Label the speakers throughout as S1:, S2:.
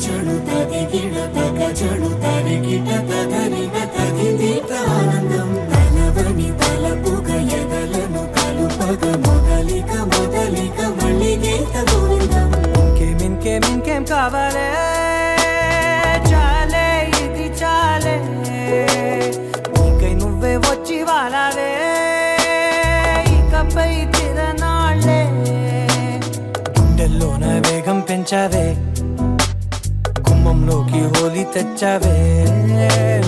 S1: చడు తదిగిడ తగ చడు తరిగిట తదరిన తదిదీత ఆనందం తలవని తలపుగ ఎదలను కలుపగ మొదలిక మొదలిక మళ్ళీ గీత గోవిందం.
S2: ఇంకేం కావాలే చాలే ఇది చాలే నీకై నువ్వే వచ్చి వాలావే ఇకపై తిరనాళ్ళే గుండెల్లోన వేగం పెంచావే గుమ్మంలోకి హోలీ తెచ్చావే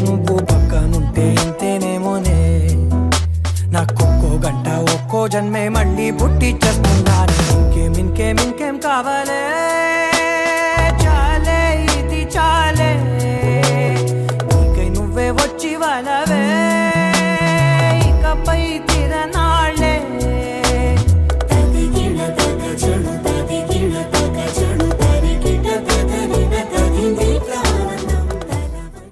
S2: నువ్వు పక్కనుంటే ఇంతేనేమోనే నాకొక్కో గంట ఒక్కో జన్మే మళ్ళీ పుట్టి చేస్తున్నాను. ఇంకేం కావాలే చాలే ఇది చాలే నీకై నువ్వే వచ్చి వాళ్ళవే ఇకపై తిరనాళ్ళే.
S1: తదిగిడ తగ చడు తదిగిడ తగ చడు తరిగిట తదరిన తదిదీత ఆనందం తలవని.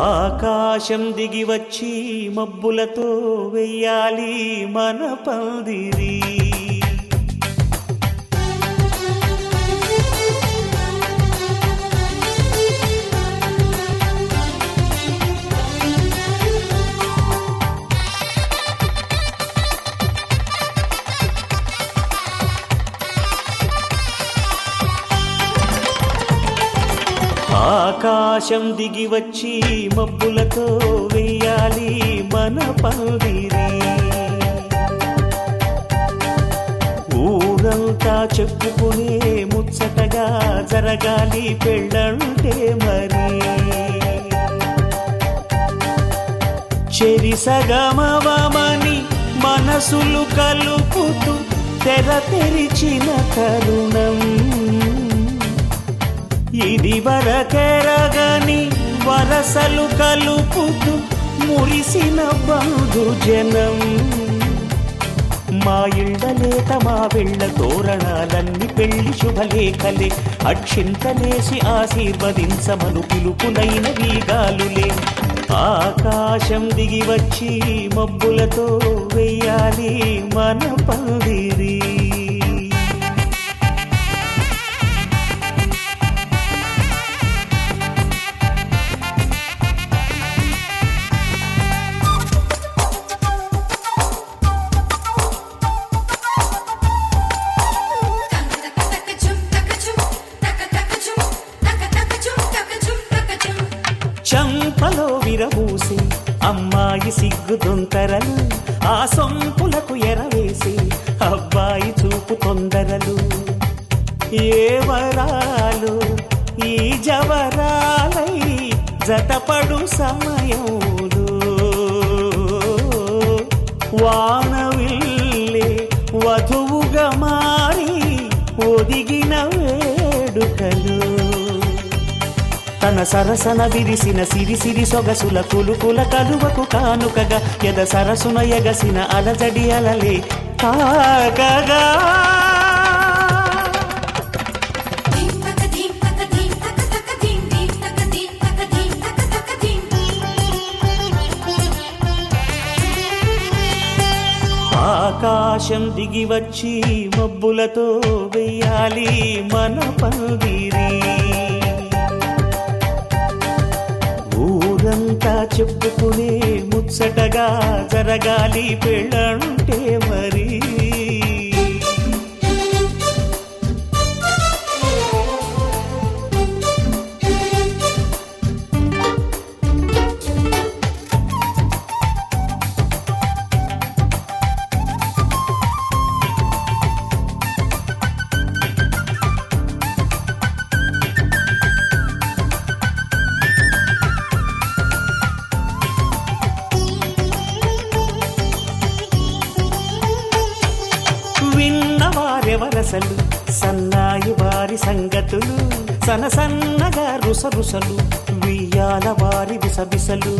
S3: ఆకాశం దిగి వచ్చి మబ్బులతో వెయ్యాలి మన పందిరి. ఆకాశం దిగి వచ్చి మబ్బులతో వెయ్యాలి మన పందిరి. ఊరంతా చెప్పుకునే ముచ్చటగా జరగాలి పెళ్ళంటే మరి. చెరిసగమవమని మనసులు కలుపుతూ తెర తెరిచిన తరుణం ఇది వరకెరగని వరసలు కలుపుతూ మురిసిన బంధుజనం. మా ఇళ్ళలేత మా వెళ్ళ తోరణాలన్నీ పెళ్లి శుభలేఖలే అక్షింతలేసి ఆశీర్వదించమను పిలుపునైన వీగాలులే. ఆకాశం దిగి వచ్చి మబ్బులతో వెయ్యాలి మన పందిరి. చంపలో విరబూసి అమ్మాయి సిగ్గు దొంతరలు ఆ సొంపులకు ఎరవేసి అబ్బాయి చూపు తొందరలు. ఏ వరాలు ఈ జవరాలై జతపడు సమయంలో వానవిల్లే వధువుగా మారి ఒదిగిన వేడుకలు. తన సరసన విరిసిన సిరిసిరి సొగసుల కులుకుల కలువకు కానుకగా ఎద సరసున ఎగసిన అలజడి అలలే తాగగా. ఆకాశం దిగి వచ్చి మబ్బులతో వెయ్యాలి మన పందిరి. ఊరంతా చెప్పుకునే ముచ్చటగా జరగాలి పెళ్ళంటే మరి. విన్నవారెవరసలు సన్నాయి వారి సంగతులు సనసన్నగా రుసరుసలు వియ్యాల వారి విసబిసలు.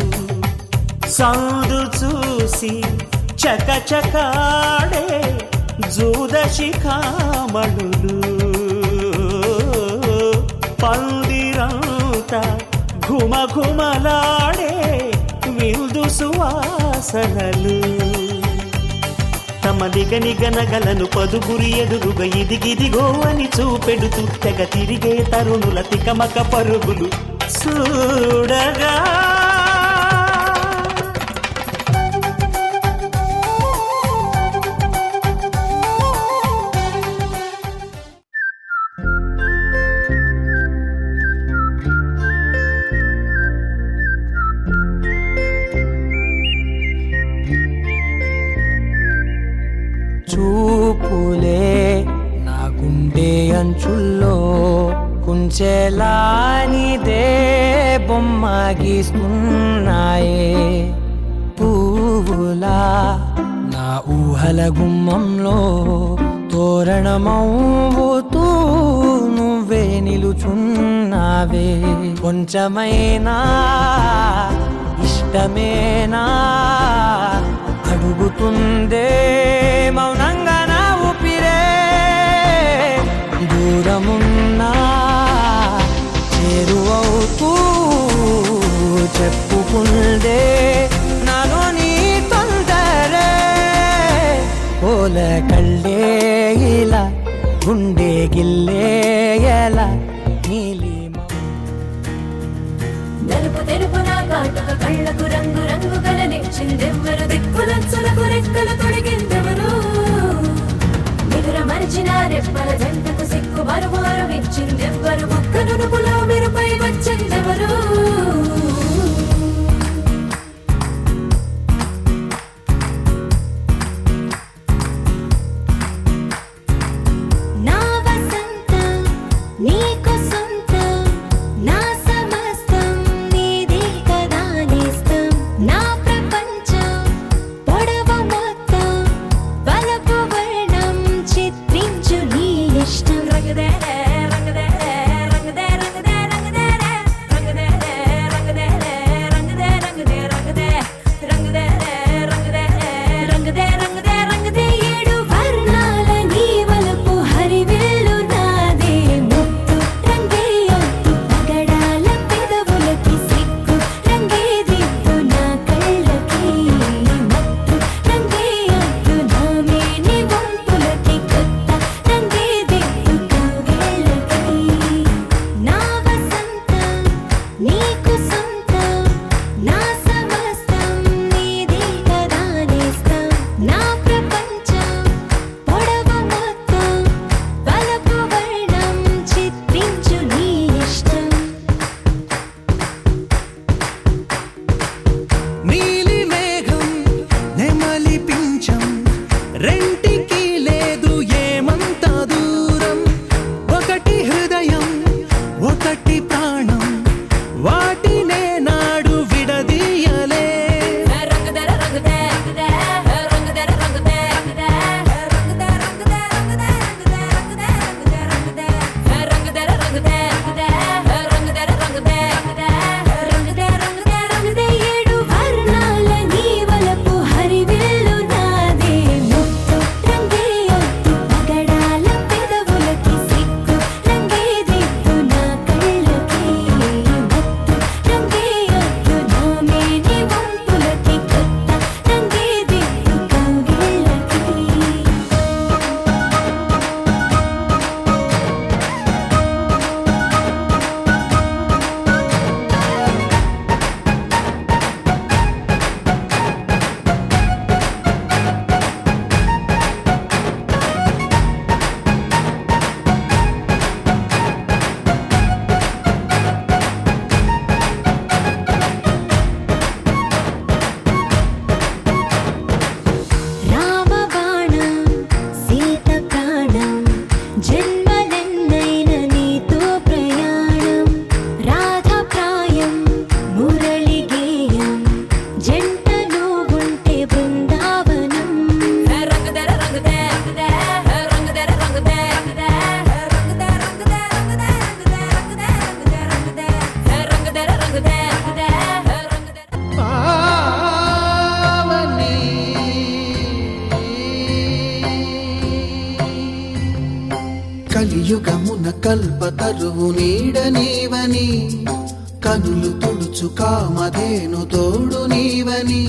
S3: సందు చూసి చకచకాడే జూదశిఖామణులు పందిరంతా ఘుమఘుమలాడే విందు సువాసనలు తమ నిగనిగనగలను పదుగురి ఎదురుగా ఇదిగిదిగో అని చూపెడుతూ తెగ తిరిగే తరుణుల తికమక పరుగులు చూడగా
S2: చూపులే నా గుండె అంచుల్లో కుంచెలానిదే బొమ్మ గీస్తున్నాయే పువ్వులా నా ఊహల గుమ్మంలో తోరణమవుతూ నువ్వే నిలుచున్నావే కొంచెమైనా ఇష్టమేనా అడుగుతుందే మౌనంగా నా ఊపిరే దూరమున్నా చేరువవుతూ చెప్పుకుందే నాలో నీ తొందరే పోల కళ్ళే ఇలా గుండె గిల్లే ఎలా నీలి
S1: నలుపు తెలుపు నా కాటుక కళ్ళకు రంగు రంగు కలనిచ్చిందెవ్వరు దిక్కులచ్చులకు రెక్కలు తొడిగిందెవరు నిదుర మరిచిన రెప్పల జంటకు సిక్కు మరుమారు ఇచ్చిందెవ్వరు ఒక్క నునుపులో మెరుపై వచ్చిందెవరు
S4: కలియుగమున కల్పతరువు నీడ నీవని కనులు తుడుచు కామధేను తోడు నీవని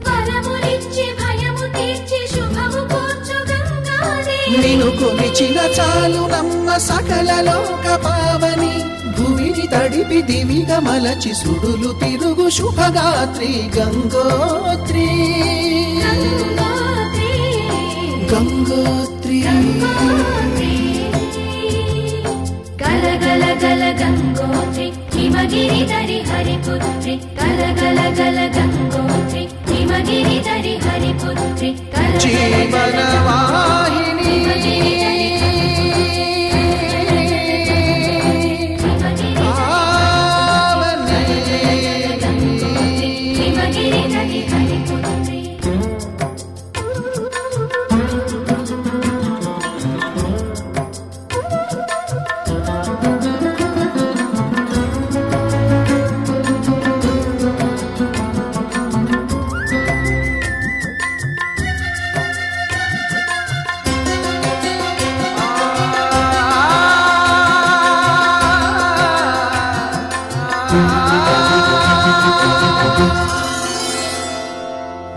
S1: వరములిచ్చి భయము తీర్చి శుభము కూర్చు గంగాదేవి
S4: నిన్ను కొలిచిన చాలు నమ్మ సకల లోక పావని భూమిని తడిపి దివిగా మలచి సుడులు తిరుగు శుభగాత్రి గంగోత్రి గంగోత్రి
S1: గల గల గల గంగోత్రి హిమగిరి ధరి హరిపుత్రి గల గల గల గంగోత్రి హిమగిరి ధరి హరిపుత్రి
S4: జీవన వాహిని
S1: హిమగిరి ధరి హరిపుత్రి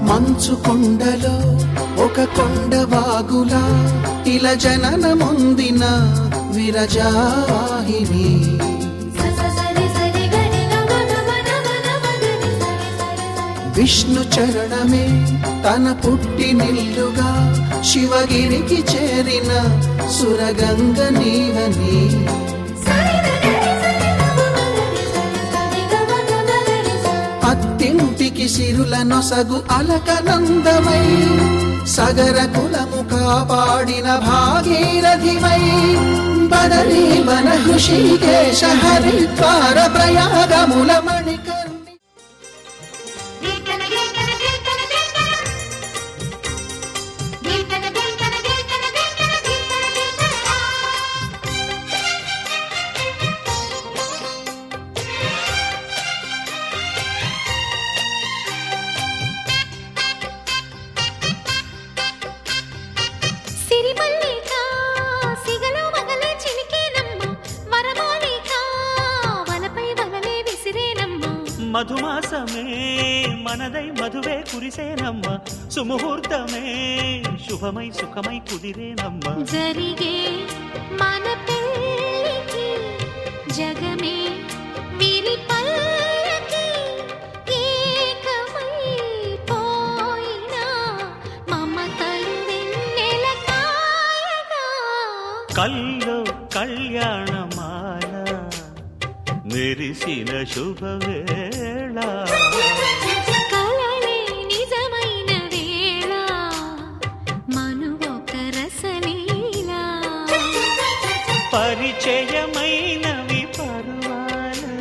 S4: మంచు కొండలో ఒక కొండ వాగులా ఇలా జననమొందిన విరజావాహిని విష్ణు చరణమే తన పుట్టినిల్లుగా శివగిరికి చేరిన సురగంగ నీవని అత్తింటికి సిరుల నొసగు అలకనందమై సగర కులము కాపాడిన భాగీరథివై బదరీ వన హృషికేశ హరిద్వార ప్రయాగముల మణికర్ణి
S3: మధుమాసమే మనదై మధువే కురిసేనమ్మ సుముహూర్తమే శుభమై సుఖమై కుదిరేనమ్మ
S1: జరిగే మన పెళ్ళికి జగమే వీరి పల్లకి ఏకమై పోయినా మమతలు వెన్నెల కాయగా
S3: కల్లో కళ్యాణమాల మెరిసిన శుభవేళ
S1: కలలే నిజమైన వేళ మనువొక రసలీలా
S3: పరిచయమైనవి పర్వాలు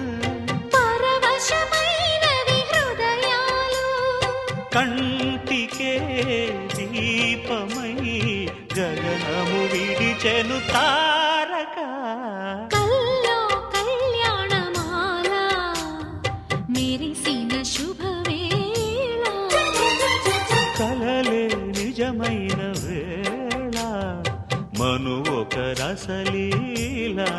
S1: పరవశమైనవి హృదయాలు
S3: కంటికే దీపమై గగనము విడిచెను తారక
S1: కల్లో కళ్యాణమాల మెరిసిన శుభవేళ
S3: కలలే నిజమైన వేళ మను ఒక రసలీలా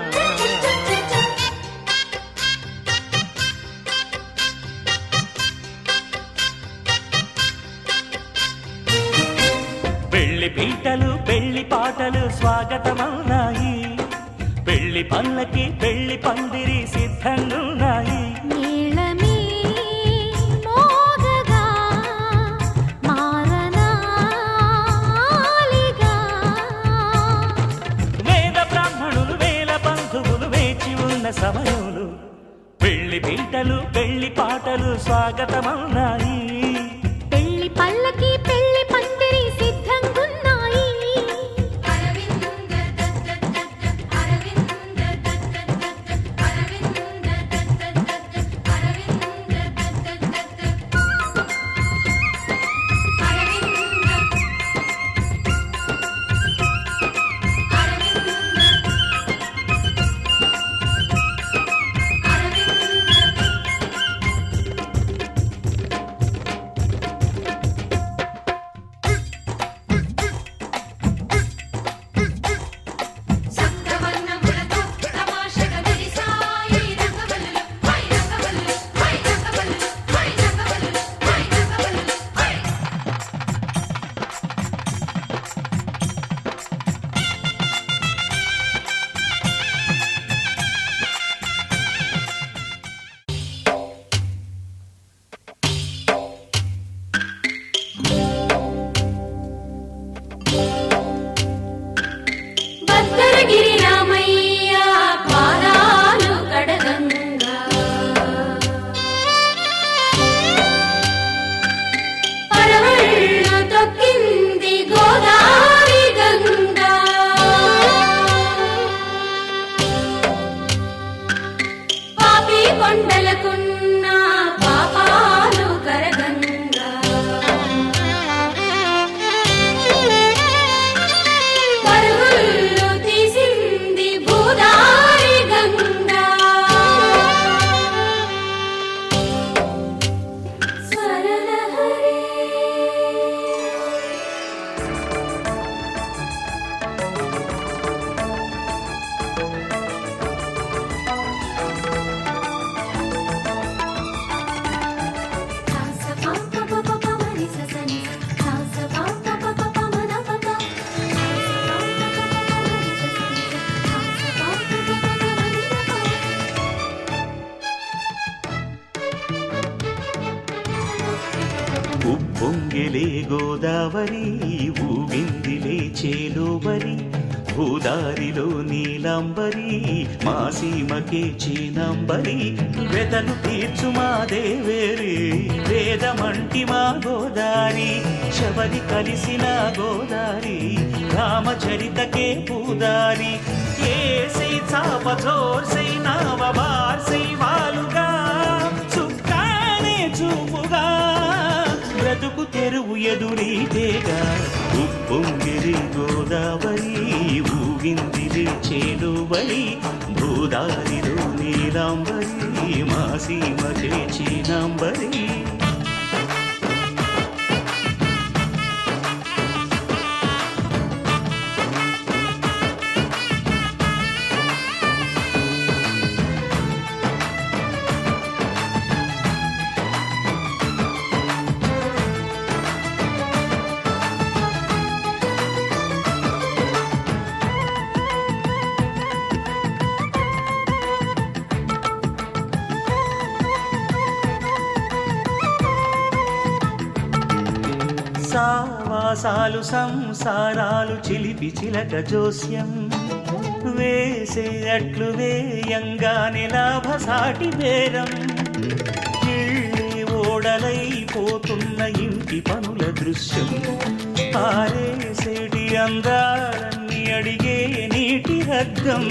S3: పెళ్లి పీటలు పెళ్లి పాటలు స్వాగతమవునాయి పెళ్లి పల్లకి పెళ్లి పందిరి సిద్ధంగున్నాయి
S1: నీళమే మోగగా మారనాలిగా
S3: వేద బ్రాహ్మణులు వేల బంధువులు వేచి ఉన్న సమయంలో పెళ్లి పీటలు పెళ్లి పాటలు స్వాగతమవునాయి
S1: పెళ్లి పల్లకి పెళ్లి పందిరి సిద్ధంగున్నాయి
S3: గోదావరి ఊగిందిలే చేలోబరి భూదారిలో నీలాంబరి మా సీమకే చీనాంబరి వెతలు తీర్చు మా దేవేరి వేదమంటి మా గోదారి శబరి కలిసిన గోదారి రామచరితకే పూదారి ఏసై చాప జోర్సై నావ బార్సై వాలుగా చుక్కానే చూపుగా బ్రతుకు తెరువు ఎదురీతేగా ఉప్పొంగిరి గోదావరి ఊగిందిరి చేలువరి భూదారిలో నీలాంబరి మా సీమకే చీనాంబరి సావాసాలు సంసారాలు చిలిపి చిలక జోస్యం వేసే అట్లు వేయంగానే లాభసాటి బేరం ఇళ్ళే ఓడలైపోతున్న ఇంటి పనుల దృశ్యం ఆరేసేటి అందాలన్నీ అడిగే నీటి రగ్గం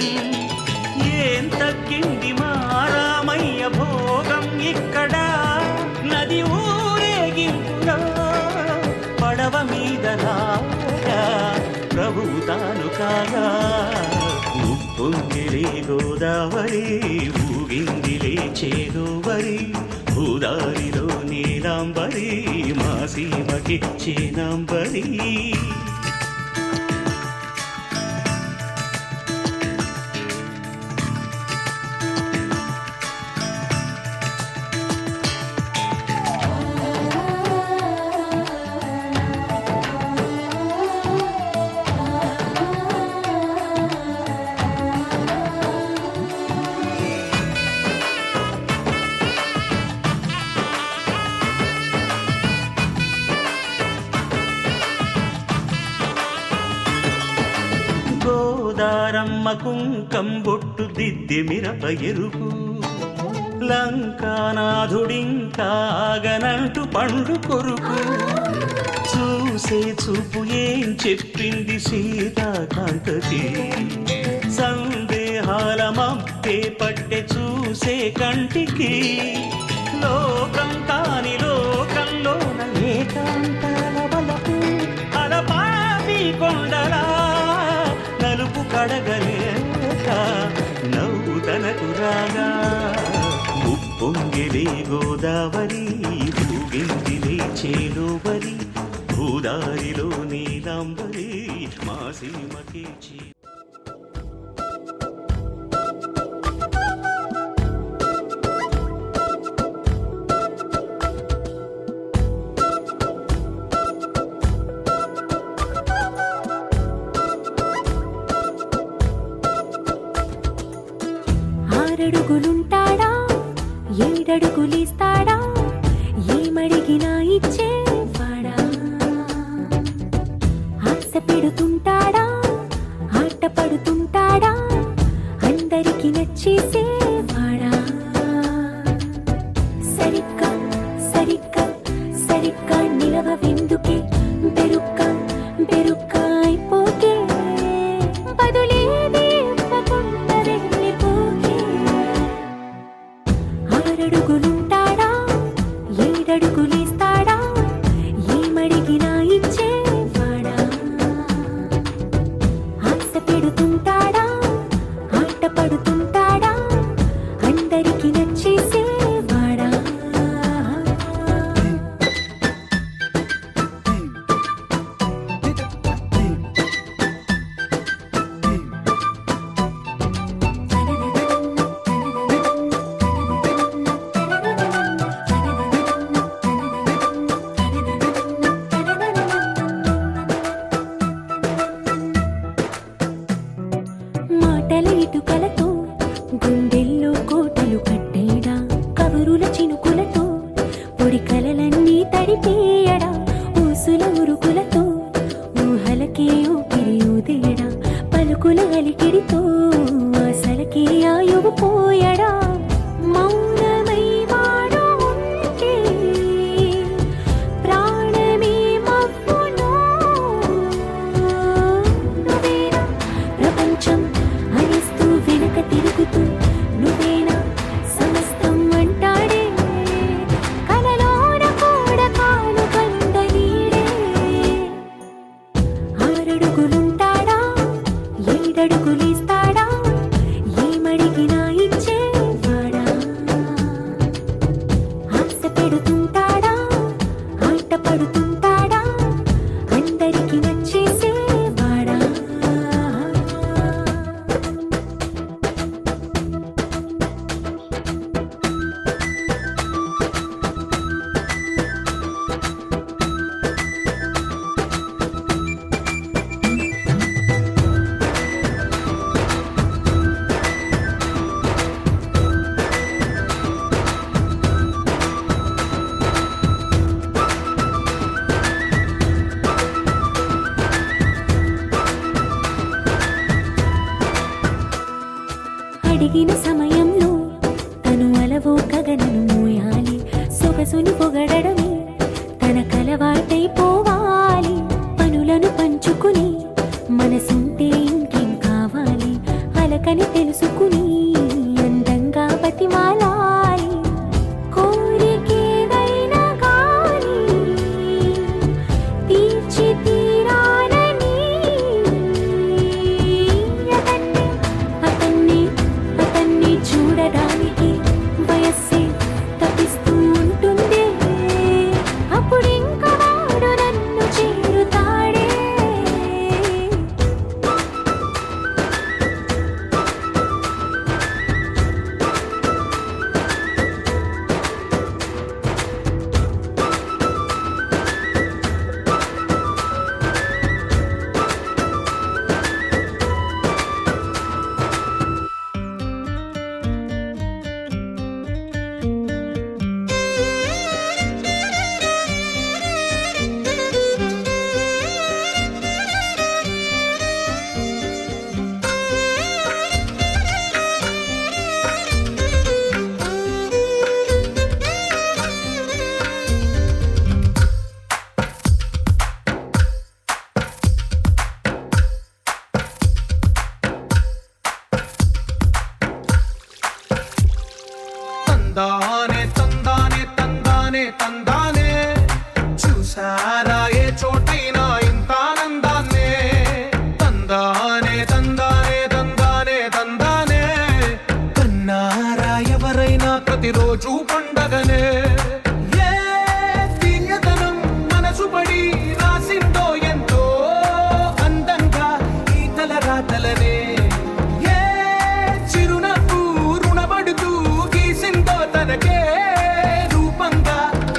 S3: ఏం తగ్గింది మా రామయ్య భోగం ఇక్కడ నది ఊరేగింపులో పడవ మీద రాగా ప్రభువు తాను కాగా ఉప్పొంగిలే గోదావరి ఊగిందిలే చేలోవరి భూదారిలో నీలాంబరి మా సీమకి చీనాంబరి గోదారమ్మ కుంకం బొట్టు దిద్దె మిరప ఎరుపు లంకానాథుడింకాగనంటూ పండు కొరుకు చూసే చూపు ఏం చెప్పింది సీతాకాంతకి సందేహాల మప్పే పట్టె చూసే కంటికి లోకం కాని లోకంలోన ఏకాంతాల వలపు అలపాపి కొండలా నలుపు కడగలేక నవ్వు తనకు రాగా ఉప్పొంగిలే గోదావరి ఊగిందిలే చేలోవరి భూదారిలో నీలాంబరి మా సీమకే చీ
S5: ఆరడుగులుంటాడా ఏడడుగులిస్తాడా ఏమడిగినా ఇచ్చేవాడా ఆశ పెడుతుంటాడా ఆట పడుతుంటాడా అందరికి నచ్చేసేవాడా సరిగ్గా సరిగ్గా సరిగ్గా నిలవెందుకే బెరుక్క బెరుక్క అయిపోకే బదులేది ఇవ్వకుండా వెళ్ళిపోకే ఆరడుగులుంటాడా ఏడడుగులిస్తాడా ఏమడిగినా ఇచ్చేవాడా ఆశ పెడుతుంటాడా ఆట పడుతుంటాడా అందరికి నచ్చేసేవాడా మాటల ఇటుకలతో గుండెల్లో కోటలు కట్టేడా కబురుల చినుకులతో పొడి కలలన్నీ తడిపేయడా ఊసులో పలుకుల అలికిడితో అసలకి ఆయువు పోయడా మౌనమై వాడు ఉంటే ప్రాణమే మవ్వును నువ్వేనా ప్రపంచం అనిస్తూ వెనక తిరుగుతూ నువ్వేనా సమస్తం అంటాడే కలలోన కూడా కాను కంద నీడే ఆరడుగులుంటాడా ఏడడుగులేస్తాడా ఏమడిగినా ఇచ్చేవాడా ఆశ పెడుతుంటాడా ఆట పడుతుంటాడా అందరికి నచ్చేసేవాడా అడిగిన సమయంలో తను అలవో గగనను మోయాలి సొగసుని పొగడమే తన కలవాటైపోవాలి పనులను పంచుకుని మనసుంటే ఇంకేం కావాలి అలకని తెలుసుకుని అందంగా బతిమాలాలి కోరికేదైనా గాని తీర్చి తీరాలని అతన్ని అతన్ని చూడడానికి వయస్సే తప్పిస్తూ ఉంటుంది అప్పుడింక వాడు నన్ను చేరుతాడే
S6: తందానే తందానే తందానే తందానే చూసారా ఏ చోటైనా ఇంత ఆనందాన్నే తందానే తందానే తందానే తందానే కన్నారా ఎవరైనా ప్రతిరోజు పండగనే ఏ దివ్యతనం మనసు పడి రాసిందో ఎంతో అందంగా ఈ తలరాతలనే ఏ చిరునవ్వు రుణపడుతూ గీసిందో తనకే రూపంగా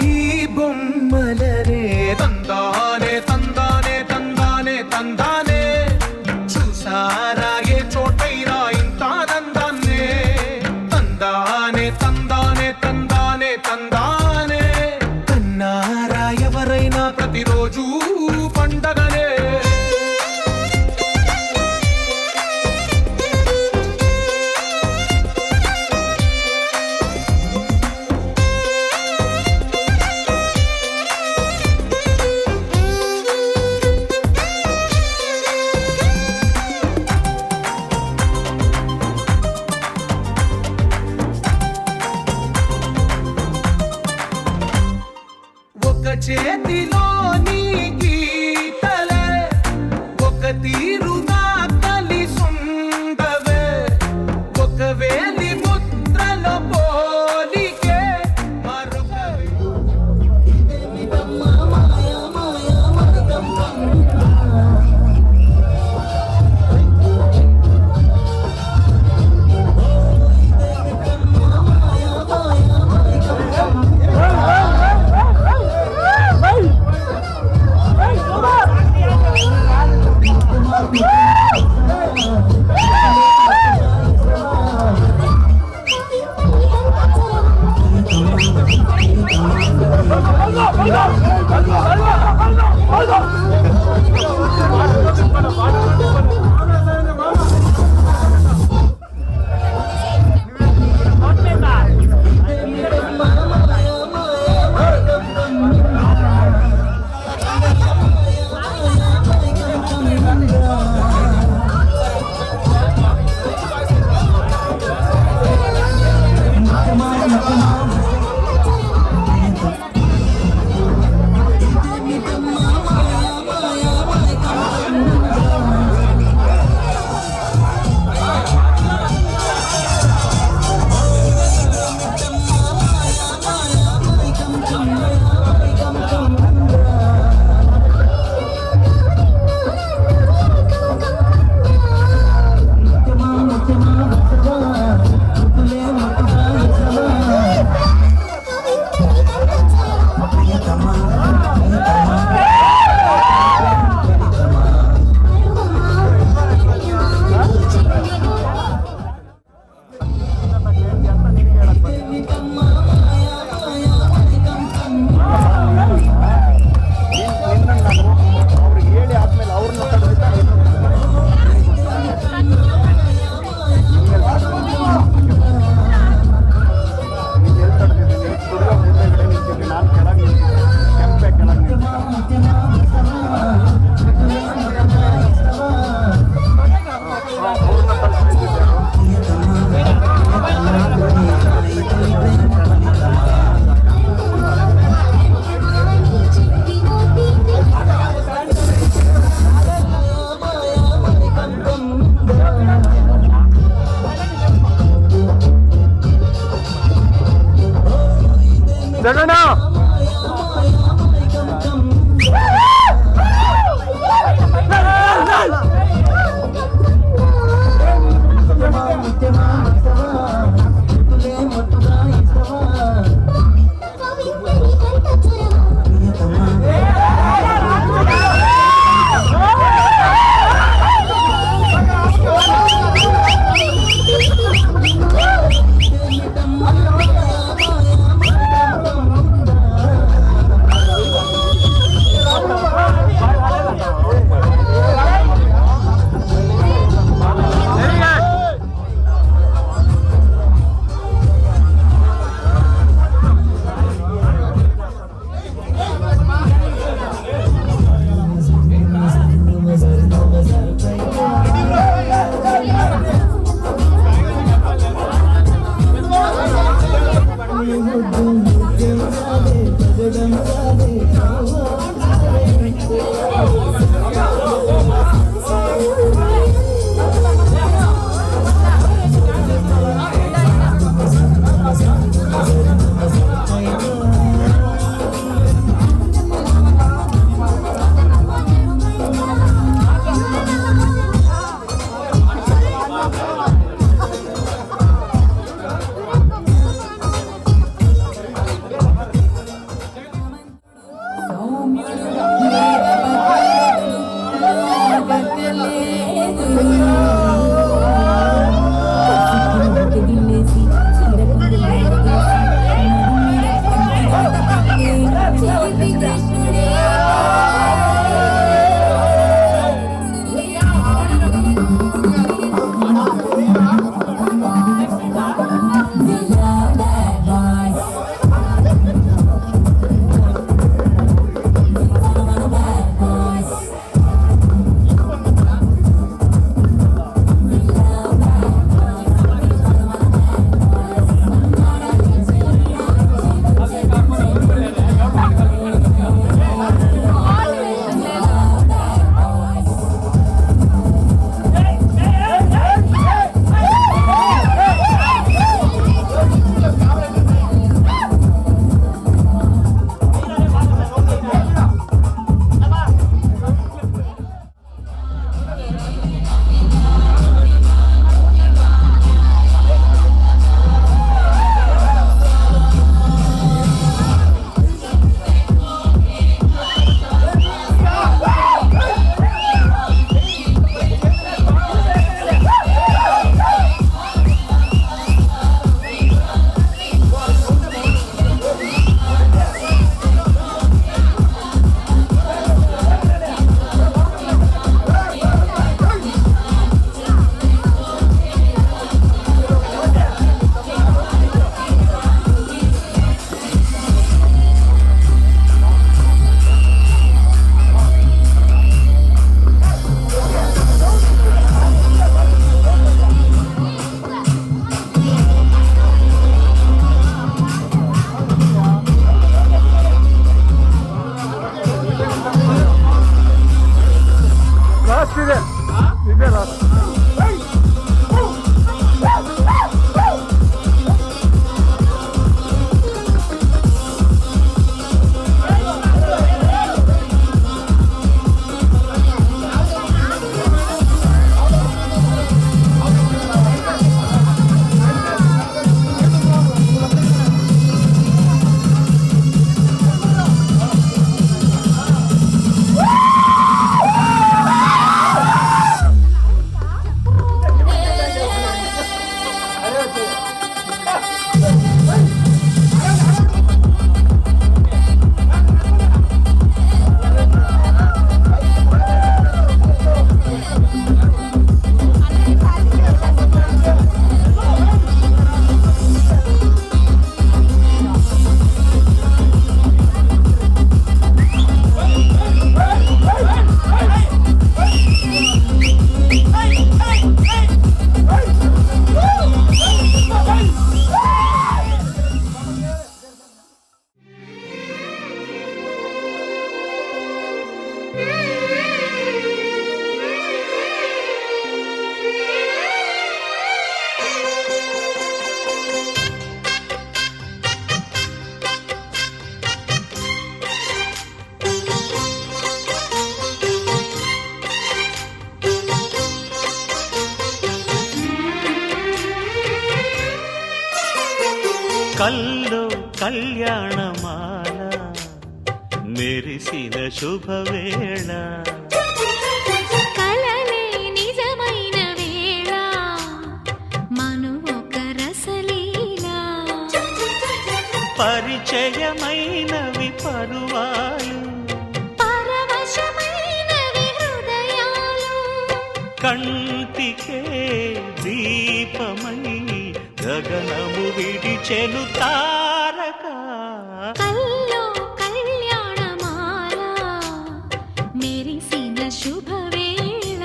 S6: ఈ బొమ్మలనే తందానే తందానే తందానే తందానే చూసారా ఏ చోటైనా ఇంత ఆనందాన్నే తందానే తందానే తందానే తందానే కన్నారా ఎవరైనా ప్రతిరోజు పండగనే
S3: కల్లో కళ్యాణమాల మెరిసిన శుభవేళ
S5: కలలే నిజమైన వేళ మను ఒక రసలీలా
S3: పరిచయమైనవి పరువాలు
S5: పరవశమైనవి హృదయాలు
S3: కంటికే దీపమై గగనము విడిచెను తారక
S5: కల్లో కళ్యాణమాల మెరిసిన శుభవేళ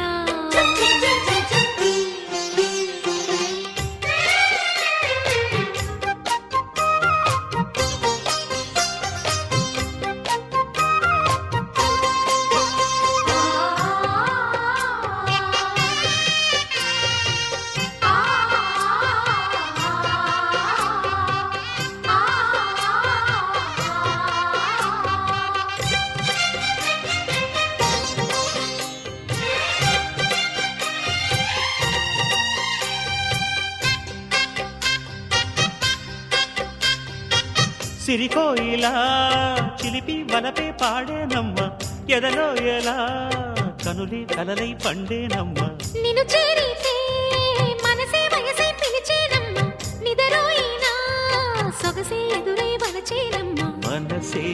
S3: సిరికోయిలా చిలిపి వలపే పాడేనమ్మ ఎదలో ఎలా కనులి కలలై పండేనమ్మ
S5: నిన్ను చేరితే మనసే వయసే పిలిచేనమ్మ నిదరోయినా సొగసే ఎదురై వలచేనమ్మ
S3: మనసే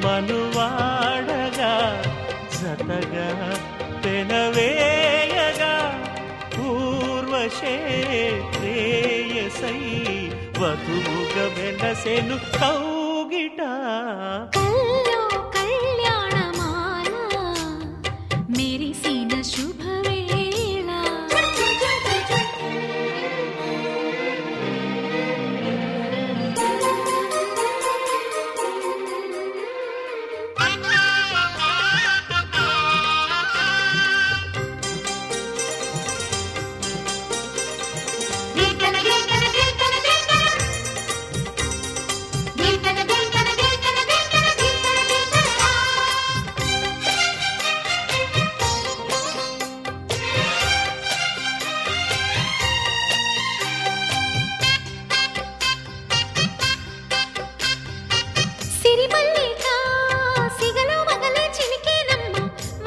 S3: మనువాడగా జతగా పెనవేయగా పూర్వశే ప్రేయసై వధువుగా వెలసెను కౌగిట
S5: కల్లో కళ్యాణమాల మెరిసిన శుభవేళ సిరిమల్లిక సిగలో వగలే చిలికేనమ్మ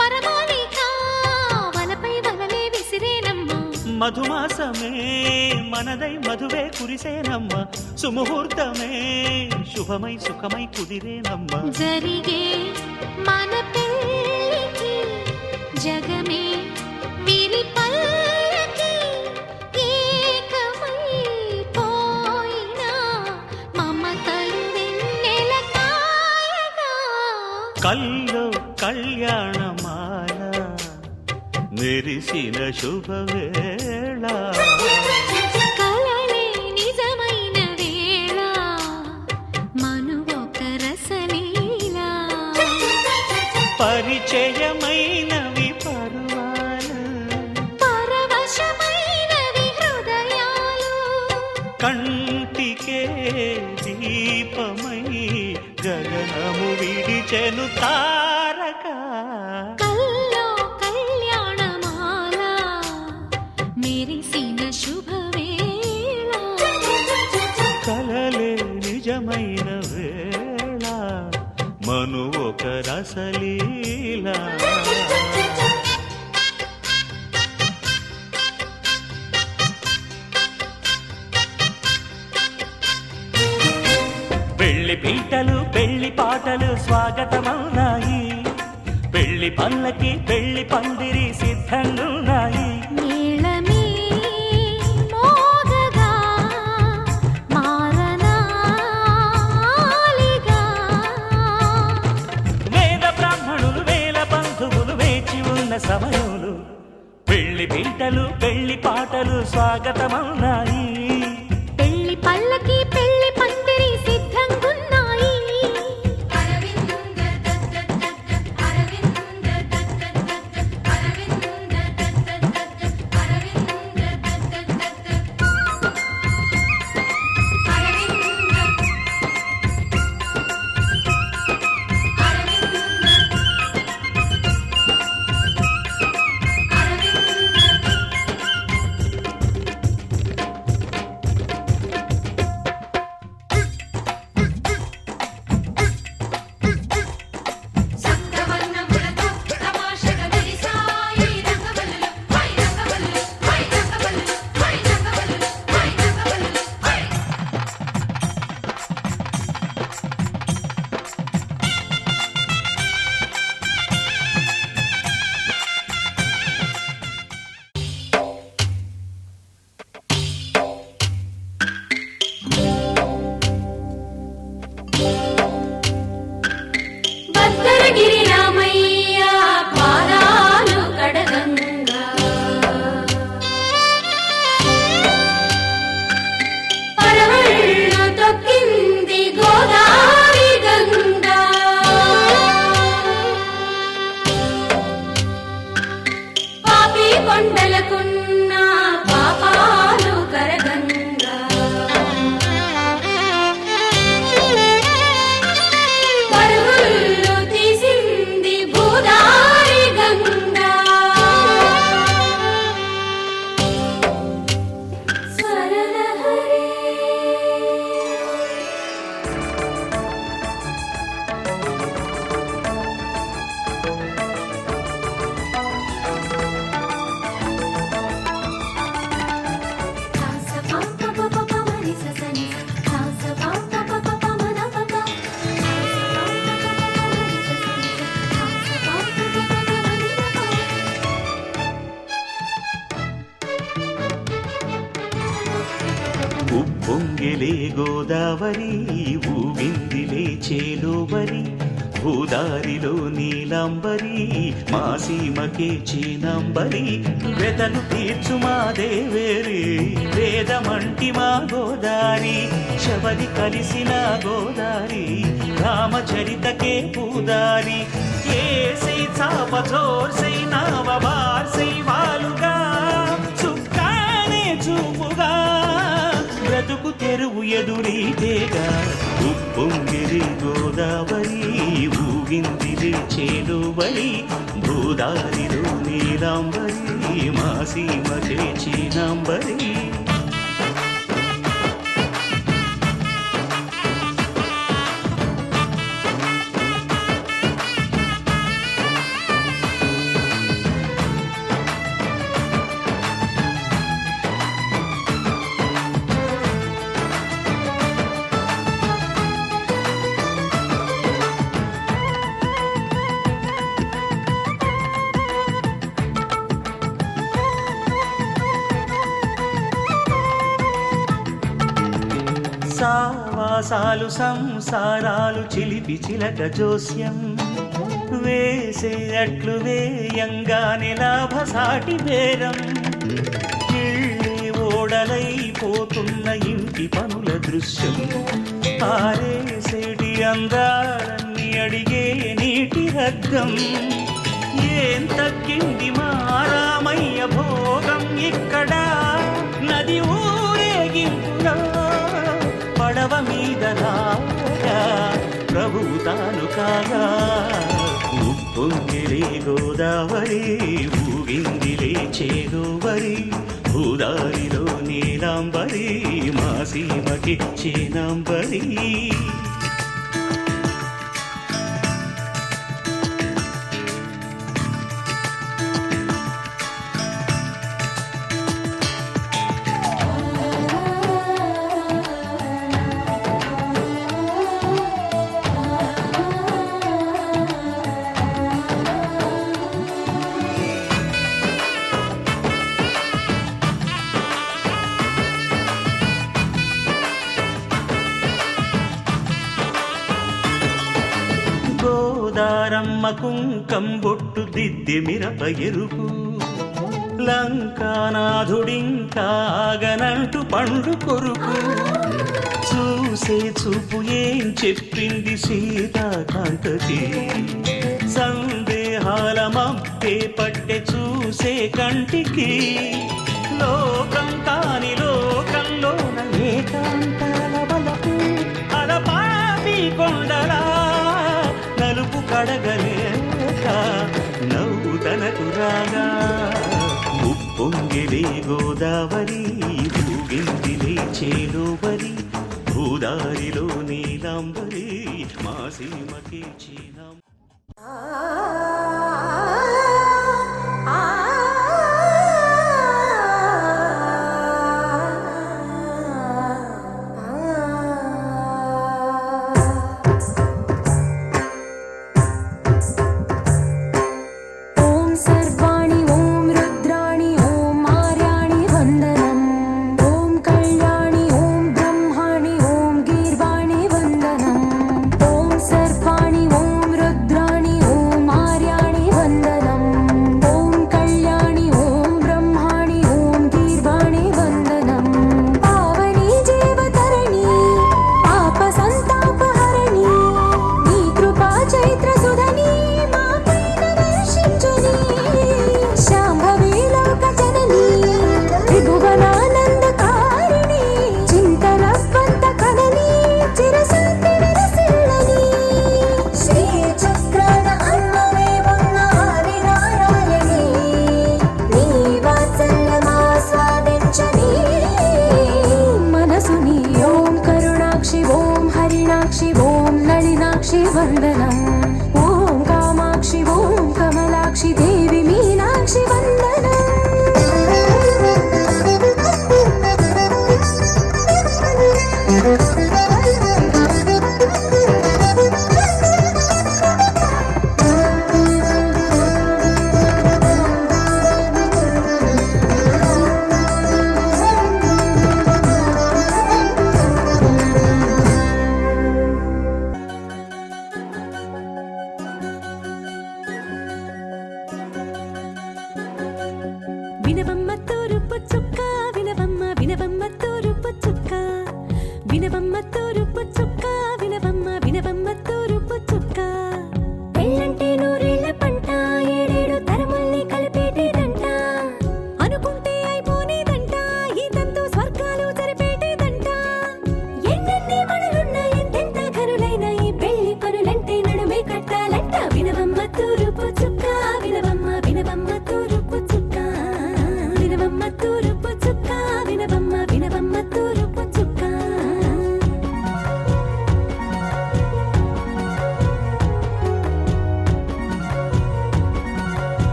S5: వరమాలిక వలపై వలలే విసిరేనమ్మ
S3: మధుమాసమే మనదై మధువే కురిసేనమ్మ సుముహూర్తమే శుభమై సుఖమై కుదిరేనమ్మ
S5: జరిగే మన పెళ్ళికి జగమే విరి పల్లకి ఏకమై పోయినా మమతలు వెన్నెల కాయగా
S3: కల్లో కళ్యాణమాల మెరిసిన శుభవేళ
S5: కలలే నిజమైన వేళ మను ఒక రసలీలా
S3: పరిచయమైనవి పరువాలు
S5: పరవశమైనవి హృదయాలు
S3: కంటికే దీపమై గగనము విడిచెను తారక
S5: కల్లో కళ్యాణమాల మెరిసిన శుభవేళ
S3: కలలే నిజమైన వేళ మను ఒక రసలీలా పెళ్లి పీటలు పెళ్లి పాటలు స్వాగతమవునాయి పెళ్లి పల్లకి పెళ్లి పందిరి సిద్ధంగున్నాయి
S5: నీళమే మోగగా మారనాలిగా
S3: వేద బ్రాహ్మణులు వేల బంధువులు వేచి ఉన్న సమయంలో పెళ్లి పీటలు పెళ్లి పాటలు స్వాగతమవునాయి
S5: పెళ్లి పల్లకి పెళ్లి పందిరి సిద్ధంగున్నాయి
S3: ఉప్పొంగిలే గోదావరి ఊగిందిలే చేలోవరి భూదారిలో నీలాంబరి మా సీమకే చీనాంబరి వెతలు తీర్చు మా దేవేరి వేదమంటి మా గోదారి శబరి కలిసిన గోదారి రామచరితకే పూదారి ఏసై చాప జోర్సై నావ బార్సై వాలుగా చుక్కానే చూపుగా బ్రతుకు తెరువు ఎదురీతేగా ఉప్పొంగిరి గోదావరి ఊగిందిరి చేలువరి భూదారిలో నీలాంబరి మా సీమకే చీనాంబరి సావాసాలు సంసారాలు చిలిపి చిలక జోస్యం వేసే అట్లు వేయంగానే లాభసాటి బేరం ఇళ్ళే ఓడలైపోతున్న ఇంటి పనుల దృశ్యం ఆరేసేటి అందాలన్నీ అడిగే నీటి రగ్గం ఏం తగ్గింది మా రామయ్య భోగం ఇక్కడ నది ఊరేగింపులో పడవ మీద రాగా ప్రభువు తాను కాగా ఉప్పొంగిలే గోదావరి ఊగిందిలే చేదోవరి భూదారిలో నీలాంబరి మా సీమకి చీనాంబరి గోదారమ్మ కుంకం బొట్టు దిద్దె మిరప ఎరుపు లంకానాథుడింకాగనంటూ పండు కొరుకు చూసే చూపు ఏం చెప్పింది సీతాకాంతకి సందేహాల మప్పే పట్టె చూసే కంటికి లోకం కాని లోకంలోన ఏకాంతాల వలపు అలపాపి కొండలా నలుపు కడగలేక నవ్వుతనకు రాగా ఉప్పొంగిలే గోదావరి ఊగిందిలే చేలోవరి భూదారిలో నీలాంబరి మా సీమకే చీనాంబరి
S5: सर्वाणि ओम रुद्राणि ओम आर्याणि
S1: వినవమ్మ తూరుపు చుక్క వినవమ్మ వినవమ్మ తూరుపు చుక్క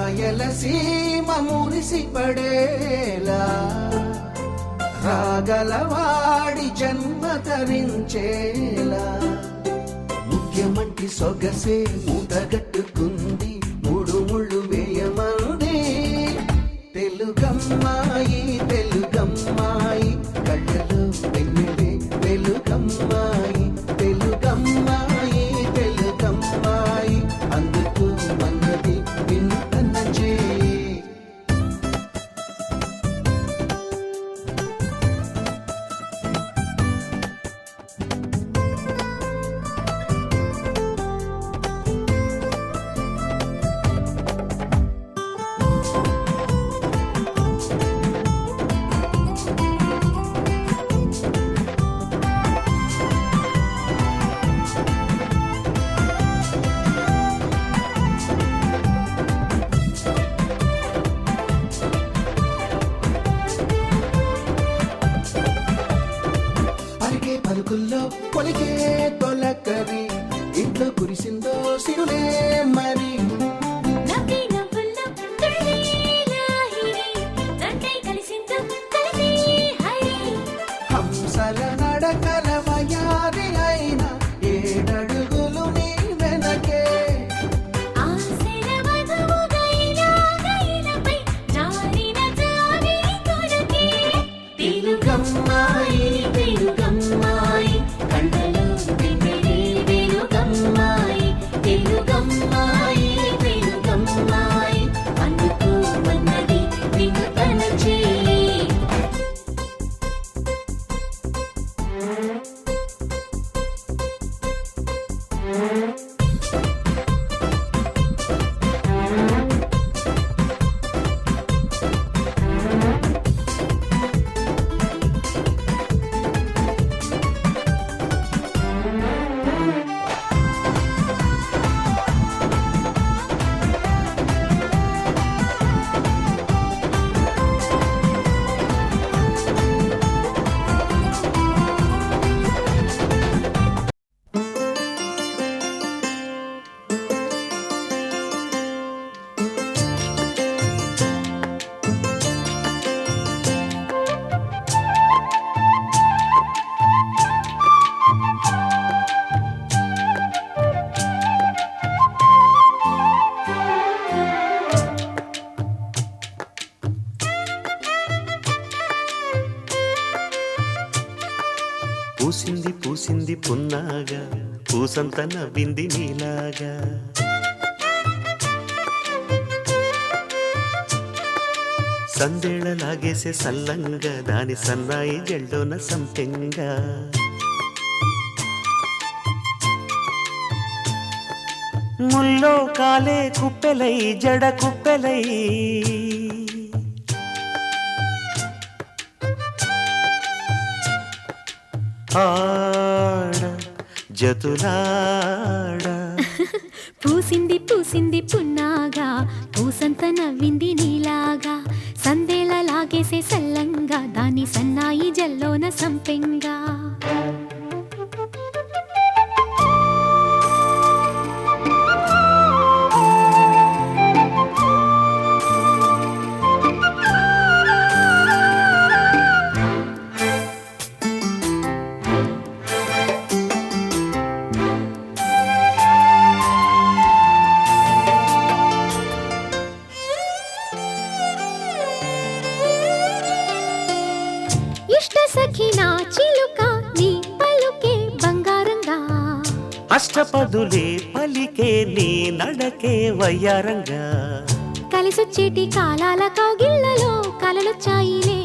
S4: రాయలసీమ మురిసి పడేలా రాగలవాడి జన్మ తరించేలా ముఖ్యమంత్రి సొగసే మూటగట్టుకుంది మూడు ముళ్ళు వేయమంది తెలుగమ్మాయి తెలుగమ్మాయి కళ్ళలో వెన్నెలే వెలుగమ్మాయి తెలుగమ్మాయి తెలుగమ్మాయి అందుకు మన్నది వింతన చేయి పలికే పలుకుల్లో పొలికే తొలకరి ఇంట్లో కురిసిందో సిరులే మరి
S5: నవ్వి నవ్వుల్లో తుళ్ళి లాహిరి దండై కలిసిందో కలిసి హరి
S4: హంసల నడకల వయారి అయిన ఏడడుగులు నీ వెనకే
S5: ఆశల వధువుగా ఇలాగైలపై జారిన జాబి కొరకే
S4: తెలుగమ్మాయి తెలుగమ్మాయి
S5: కళ్ళలో వెన్నెలే వెలుగమ్మాయి
S4: తెలుగమ్మాయి తెలుగమ్మాయి
S5: అందుకు మన్నది వినుతన చేయి
S3: పూసింది పూసింది పున్నాగా పూసంత నవ్వింది నీలాగా సందేళ లాగేసే సల్లంగా దాని సన్నాయి జల్డోన సంపెంగా ముల్లో కాలే కుప్పెలై జడ కుప్పెలై ఆడ జతులాడ
S5: పూసింది పూసింది పున్నాగా పూసంత నవ్వింది నీలాగా సందేళ లాగేసే సల్లంగా దాని సన్నాయి జల్లోన సంపెంగా ఇష్ట సఖి నా చిలుక నీ పలుకే బంగారంగా
S3: అష్టపదులే పలికే నీ నడకే వయ్యారంగా
S5: కలిసొచ్చేటి కాలాల కౌగిళ్లలో కలలొచ్చాయిలే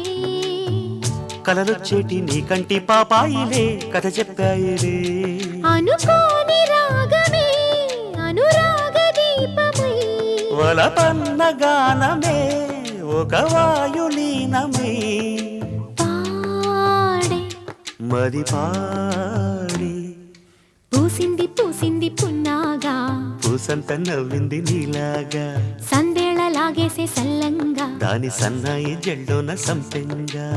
S3: కలలొచ్చేటి నీ కంటి పాపాయిలే కథ చెప్పాయిలే
S5: అనుకోని రాగమే అనురాగ దీపమై
S3: వలపన్న గానమే ఒక వాయులీనమై
S5: పాడే
S3: మది పాడి
S5: పూసింది పూసింది పున్నాగా
S3: పూసంత నవ్వింది నీలాగా
S5: సందేళ లాగేసే సల్లంగా
S3: దాని సన్నాయి జల్డోన సంపెంగా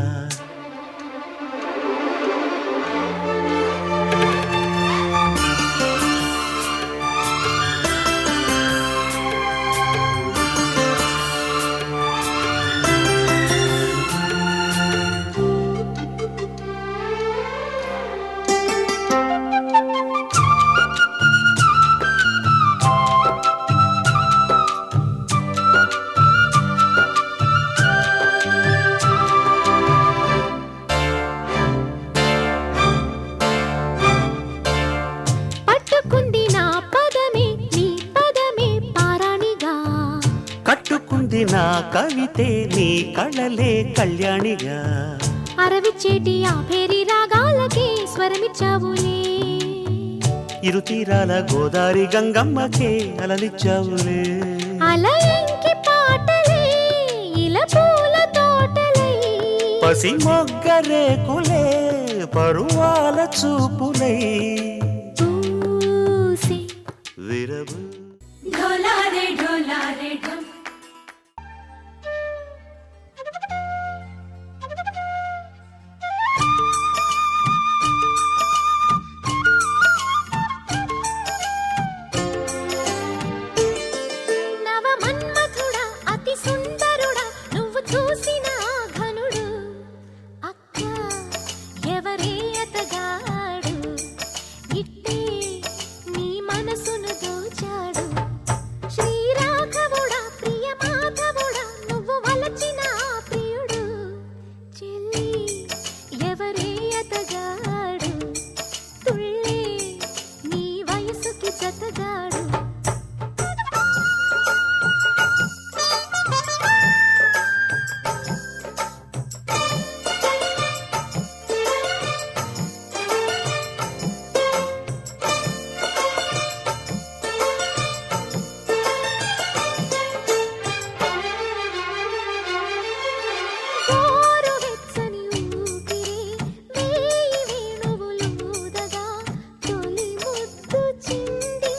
S3: ముద్దిన కవితే నీ కళలే కళ్యాణిగా
S5: అరవిచ్చేటి ఆ పేరి రాగాలకే స్వరమిచ్చావులే
S3: ఇరు తీరాల గోదారి గంగమ్మకే అలలిచ్చావులే
S5: అలయంకి పాటలే ఇలా పూల తోటలై
S3: పసి మొగ్గరేకులే పరువాల చూపులై
S5: పూసే
S3: విరవు
S4: ढोला रे ढम
S5: నవ మన్మథుడా అతి సుందరుడా నువ్వు చూసిన ఆ ఘనుడు అక్క ఎవరే అతగాడు ఇట్టే నీ మనసును దోచాడు శ్రీరాఘవుడా ప్రియ మాధవుడా నువ్వు వలచిన ఆ ప్రియుడు చెల్లి ఎవరే అతగాడు తుళ్ళే నీ వయసుకి జతగాడు గోరువెచ్చని ఊపిరే వేయి వేణువులూదగా తొలి ముద్దు చిందింది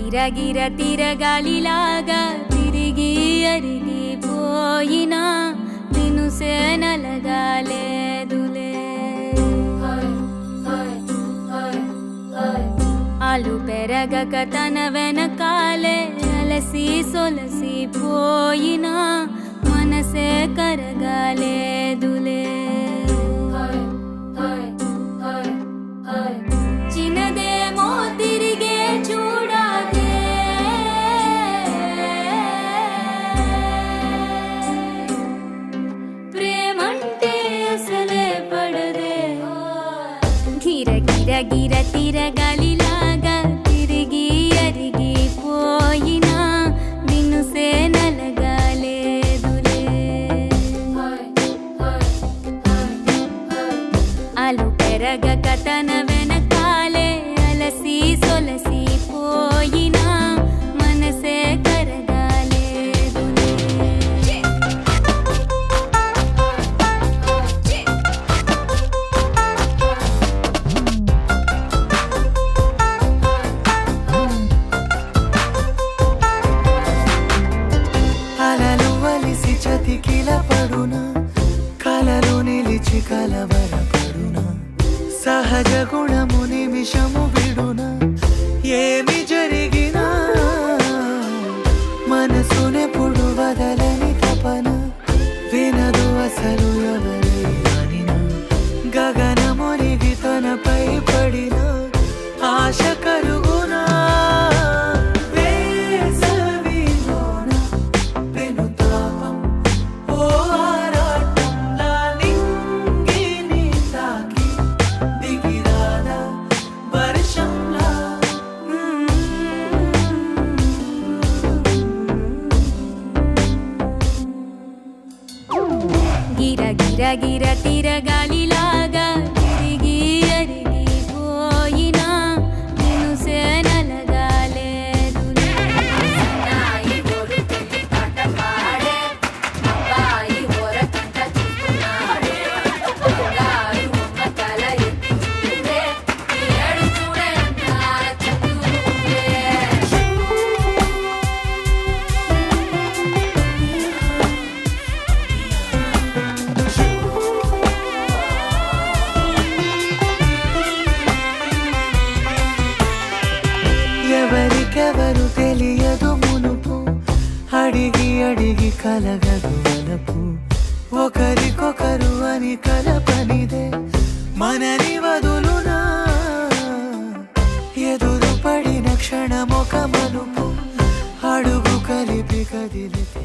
S4: గిర తిరగాలిలాగా తిరిగి అరిగిపోయినా దినుసే నలగాలేదులే ఆలు పెరగక తన వెనకాలే అలసి సొలసి పోయినా మనసే కరగాలేదులే చిన్నదేమో తిరిగే చూడాలే ప్రేమంటే అసలే పడదే గిర తిరగాలిలాగా తిరిగి అరిగిపోయినా దినుసే నలగాలేదులే ఆలు పెరగక తన వెనకాలే అలసి సొలసి పోయినా మనసే కరగాలేదులే
S2: అలలు వలిసి చతికిల పడునా కలలు నిలిచి కలవరపడునా సహజ గుణము నిమిషము విడునా ఏమి జరిగినా మనసునెప్పుడు వదలని తపన వినదు అసలు ఎవరి అనినా గగనమునిగి తనపై పడిన ఆశ కలుగునా వేసవిలోన పెనుతాపం ఓ ఆరాటంలా నింగిని తాకి దిగిరాదా వర్షంలా
S4: గిర తిరగాలిలాగా తిరిగి అరిగిపోయినా దినుసే నలగాలేదులే
S2: ఎవరికెవరు తెలియదు మునుపు అడిగి కలగదు వలపు ఒకరికొకరు అని కలపనిదే మనని వదులునా ఎదురు పడిన క్షణమొక మలుపు అడుగు కలిపి కదిలితే